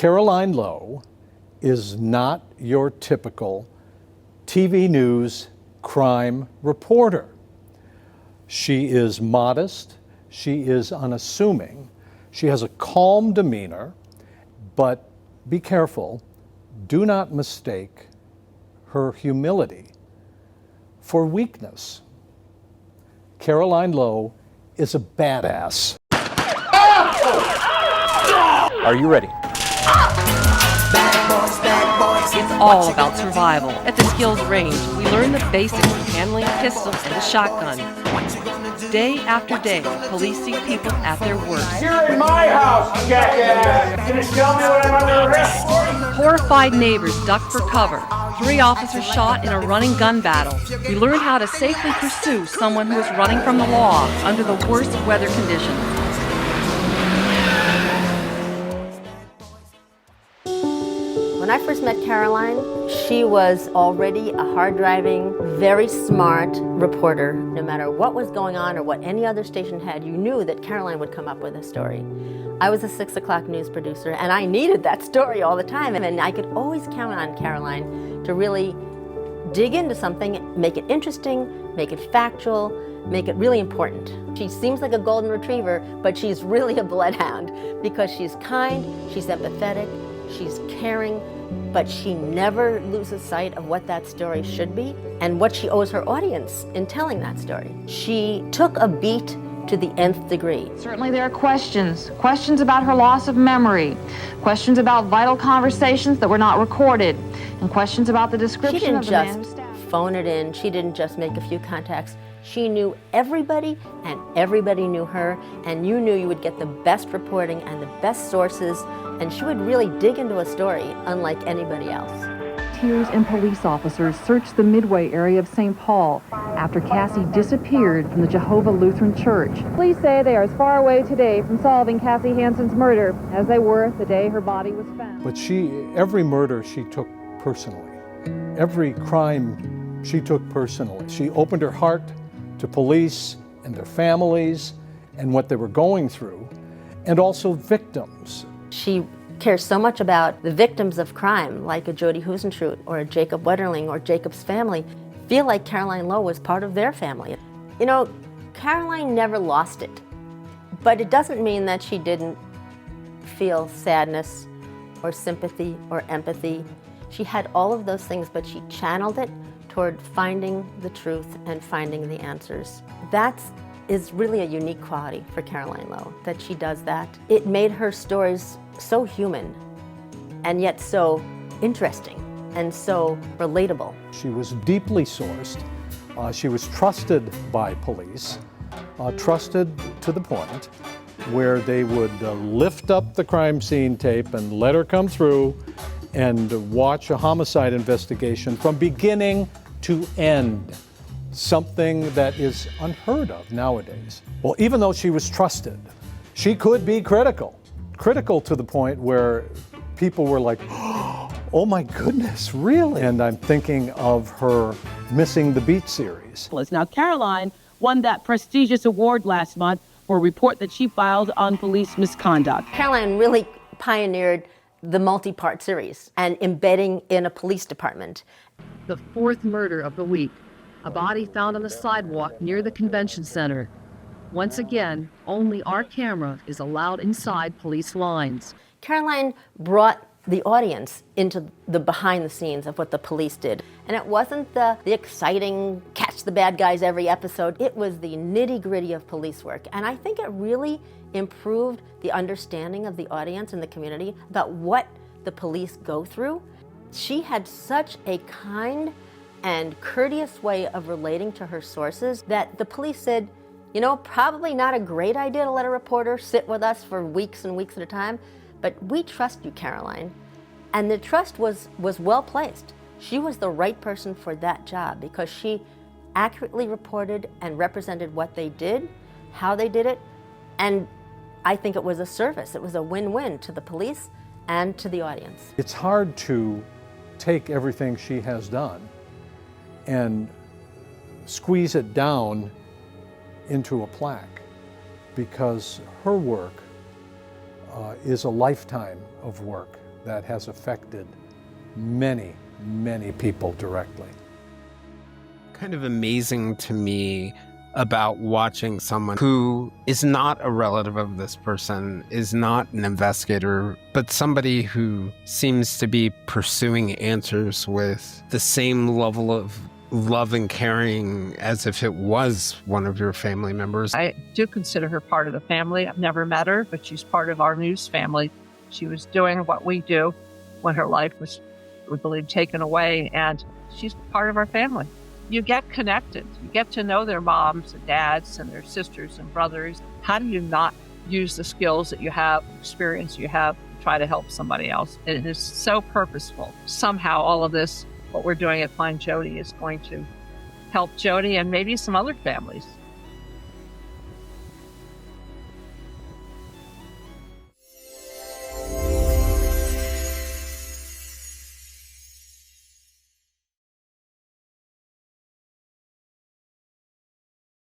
Caroline Lowe is not your typical TV news crime reporter. She is modest, she is unassuming, she has a calm demeanor, but be careful, do not mistake her humility for weakness. Caroline Lowe is a badass. Are you ready? It's all about survival. At the skills range, we learn the basics of handling a pistol and a shotgun. Day after day, police see people at their worst. You're in my house, jackass! You gonna tell me what I'm under arrest for? Horrified neighbors duck for cover. 3 officers shot in a running gun battle. We learn how to safely pursue someone who is running from the law under the worst weather conditions. When I first met Caroline, she was already a hard-driving, very smart reporter. No matter what was going on or what any other station had, you knew that Caroline would come up with a story. I was a 6 o'clock news producer, and I needed that story all the time, and I could always count on Caroline to really dig into something, make it interesting, make it factual, make it really important. She seems like a golden retriever, but she's really a bloodhound because she's kind, she's empathetic, she's caring, but she never loses sight of what that story should be and what she owes her audience in telling that story. She took a beat to the nth degree. Certainly there are questions about her loss of memory, questions about vital conversations that were not recorded, and questions about the description of the man who stabbed. She didn't just phone it in, she didn't just make a few contacts. She knew everybody, and everybody knew her, and you knew you would get the best reporting and the best sources, and she would really dig into a story unlike anybody else. Volunteers and police officers searched the Midway area of St. Paul after Cassie disappeared from the Jehovah Lutheran Church. Police say they are as far away today from solving Cassie Hansen's murder as they were the day her body was found. But every murder she took personally. Every crime she took personally. She opened her heart to police and their families and what they were going through, and also victims. She cares so much about the victims of crime, like a Jody Husenschut or a Jacob Wetterling or Jacob's family, feel like Caroline Lowe was part of their family. You know, Caroline never lost it, but it doesn't mean that she didn't feel sadness or sympathy or empathy. She had all of those things, but she channeled it toward finding the truth and finding the answers. That is really a unique quality for Caroline Lowe, that she does that. It made her stories so human and yet so interesting and so relatable. She was deeply sourced. She was trusted by police, trusted to the point where they would lift up the crime scene tape and let her come through and watch a homicide investigation from beginning to end, something that is unheard of nowadays. Well, even though she was trusted, she could be critical to the point where people were like, oh my goodness, really? And I'm thinking of her Missing the Beat series. Now, Caroline won that prestigious award last month for a report that she filed on police misconduct. Caroline really pioneered the multi-part series and embedding in a police department. The 4th murder of the week. A body found on the sidewalk near the convention center. Once again, only our camera is allowed inside police lines. Caroline brought the audience into the behind the scenes of what the police did. And it wasn't the exciting catch the bad guys every episode. It was the nitty-gritty of police work. And I think it really improved the understanding of the audience and the community about what the police go through. She had such a kind and courteous way of relating to her sources that the police said, you know, probably not a great idea to let a reporter sit with us for weeks and weeks at a time, but we trust you, Caroline. And the trust was well placed. She was the right person for that job because she accurately reported and represented what they did, how they did it, and I think it was a service. It was a win-win to the police and to the audience. It's hard to take everything she has done and squeeze it down into a plaque, because her work is a lifetime of work. that has affected many, many people directly. Kind of amazing to me about watching someone who is not a relative of this person, is not an investigator, but somebody who seems to be pursuing answers with the same level of love and caring as if it was one of your family members. I do consider her part of the family. I've never met her, but she's part of our news family. She was doing what we do when her life was, we believe, taken away, and she's part of our family. You get connected. You get to know their moms and dads and their sisters and brothers. How do you not use the skills that you have, experience you have, to try to help somebody else? It is so purposeful. Somehow all of this, what we're doing at Find Jodi, is going to help Jodi and maybe some other families.